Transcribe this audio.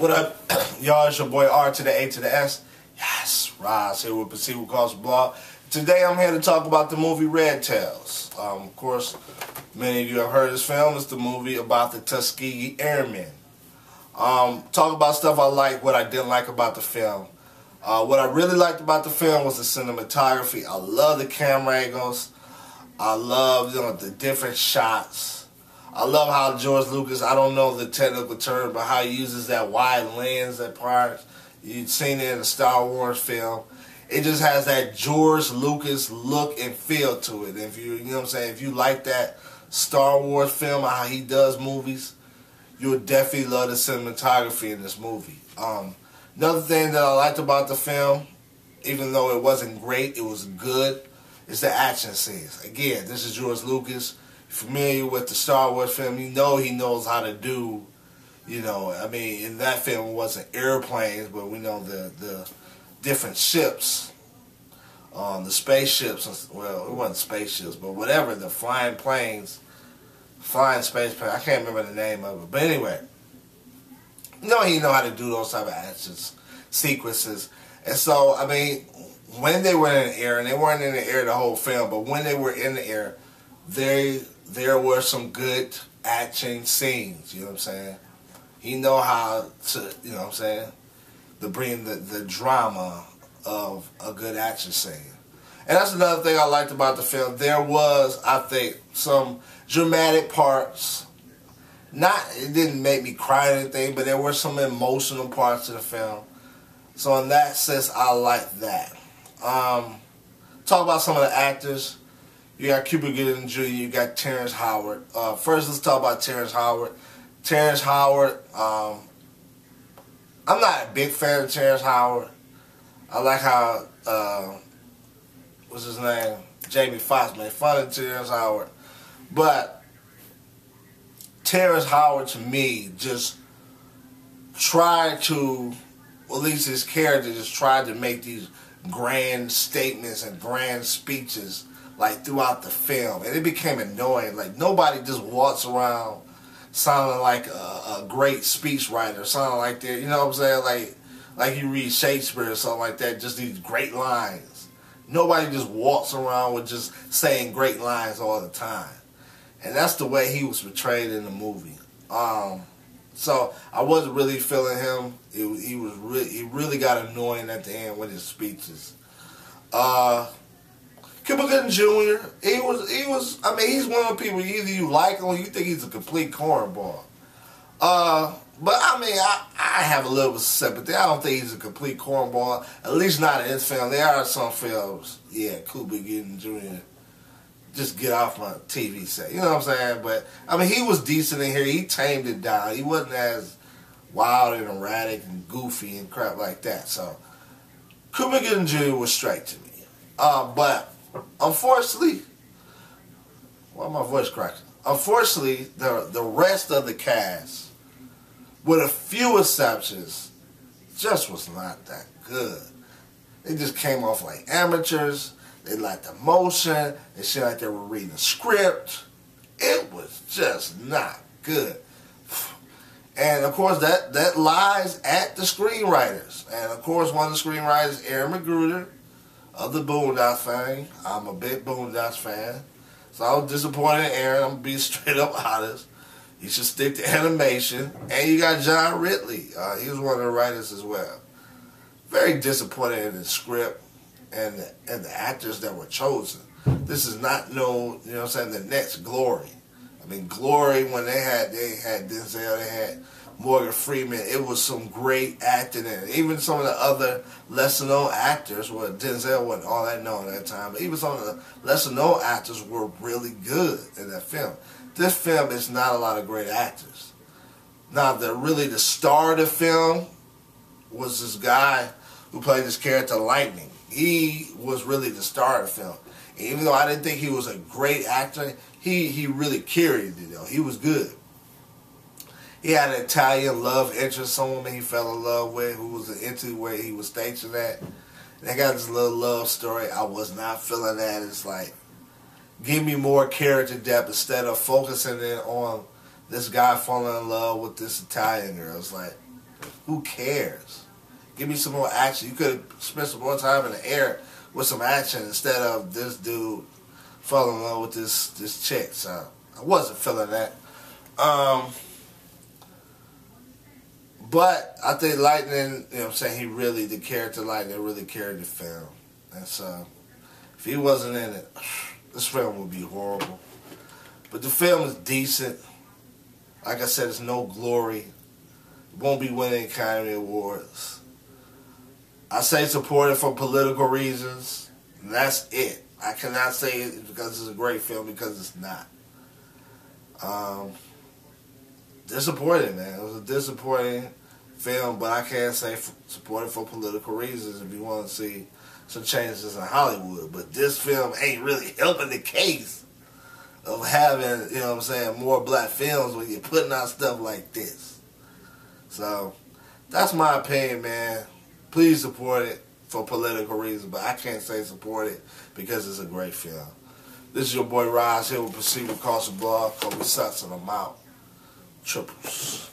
What up, y'all? It's your boy R to the A to the S. Yes, Roz here with Perceivable Cause Blog. Today I'm here to talk about the movie Red Tails. Of course, many of you have heard of this film. It's the movie about the Tuskegee Airmen. Talk about stuff I like, what I didn't like about the film. What I really liked about the film was the cinematography. I love the camera angles. I love the different shots. I love how George Lucas, I don't know the technical term, but how he uses that wide lens at parts. You've seen it in the Star Wars film. It just has that George Lucas look and feel to it. If you know what I'm saying, if you like that Star Wars film, how he does movies, you'll definitely love the cinematography in this movie. Another thing that I liked about the film, even though it wasn't great, it was good, is the action scenes. Again, this is George Lucas. Familiar with the Star Wars film, you know he knows how to do, I mean, in that film it wasn't airplanes, but we know the different ships, the spaceships, well, it wasn't spaceships, but whatever, the flying planes, flying space planes, I can't remember the name of it, but anyway, he know how to do those type of action sequences. And so, I mean, when they were in the air, and they weren't in the air the whole film, but when they were in the air, there were some good action scenes, you know what I'm saying? He know how to, to bring the drama of a good action scene. And that's another thing I liked about the film. There was, I think, some dramatic parts. It didn't make me cry or anything, but there were some emotional parts of the film. So in that sense, I like that. Talk about some of the actors. You got Cuba Jr., you got Terrence Howard. First, let's talk about Terrence Howard. Terrence Howard, I'm not a big fan of Terrence Howard. I like how, what's his name? Jamie Foxx made fun of Terrence Howard. But Terrence Howard, to me, just tried to, at least his character just tried to make these grand statements and grand speeches like throughout the film, and it became annoying. Like nobody just walks around sounding like a great speech writer, sounding like that. You know what I'm saying? Like you read Shakespeare or something like that. Just these great lines. Nobody just walks around with just saying great lines all the time, and that's the way he was portrayed in the movie. So I wasn't really feeling him. He really got annoying at the end with his speeches. Cuba Jr., he was, I mean, he's one of the people, either you like him or you think he's a complete cornball. But I mean, I have a little bit of sympathy. I don't think he's a complete cornball, at least not in this film. There are some films, yeah, Cuba Jr., just get off my TV set, you know what I'm saying? But, I mean, he was decent in here. He tamed it down. He wasn't as wild and erratic and goofy and crap like that. So, Cuba Jr. was straight to me. But unfortunately, why my voice cracking? Unfortunately, the rest of the cast, with a few exceptions, just was not that good. They just came off like amateurs. They lacked emotion. They seemed like they were reading a script. It was just not good. And of course, that lies at the screenwriters. And of course, one of the screenwriters, Aaron McGruder, of the Boondocks fame. I'm a big Boondocks fan. So I was disappointed in Aaron. I'm going to be straight up honest. He should stick to animation. And you got John Ridley. He was one of the writers as well. Very disappointed in the script and the actors that were chosen. This is not no, you know what I'm saying, the next Glory. I mean, Glory, when they had Denzel, they had Morgan Freeman, it was some great acting in it. Even some of the other lesser-known actors, well, Denzel wasn't all that known at that time, but even some of the lesser-known actors were really good in that film. This film is not a lot of great actors. Now, the star of the film was this guy who played this character, Lightning. He was really the star of the film. And even though I didn't think he was a great actor, he really carried it, though. He was good. He had an Italian love interest, some woman he fell in love with, who was into where he was stationed at. And they got this little love story. I was not feeling that. It's like, give me more character depth instead of focusing in on this guy falling in love with this Italian girl. It's like, Who cares? Give me some more action. You could have spent some more time in the air with some action instead of this dude falling in love with this chick. So I wasn't feeling that. But I think Lightning, you know what I'm saying, the character Lightning really carried the film. And so if he wasn't in it, this film would be horrible. But the film is decent. Like I said, it's no glory. It won't be winning Academy Awards. I say support it for political reasons. And that's it. I cannot say it because it's a great film, because it's not. Disappointing, man. It was a disappointing film, but I can't say support it for political reasons if you want to see some changes in Hollywood. But this film ain't really helping the case of having, you know what I'm saying, more black films when you're putting out stuff like this. So, that's my opinion, man. Please support it for political reasons, but I can't say support it because it's a great film. This is your boy Roz here with Proceed with Caution Blog. Kobe Sutton, I'm out. Triples.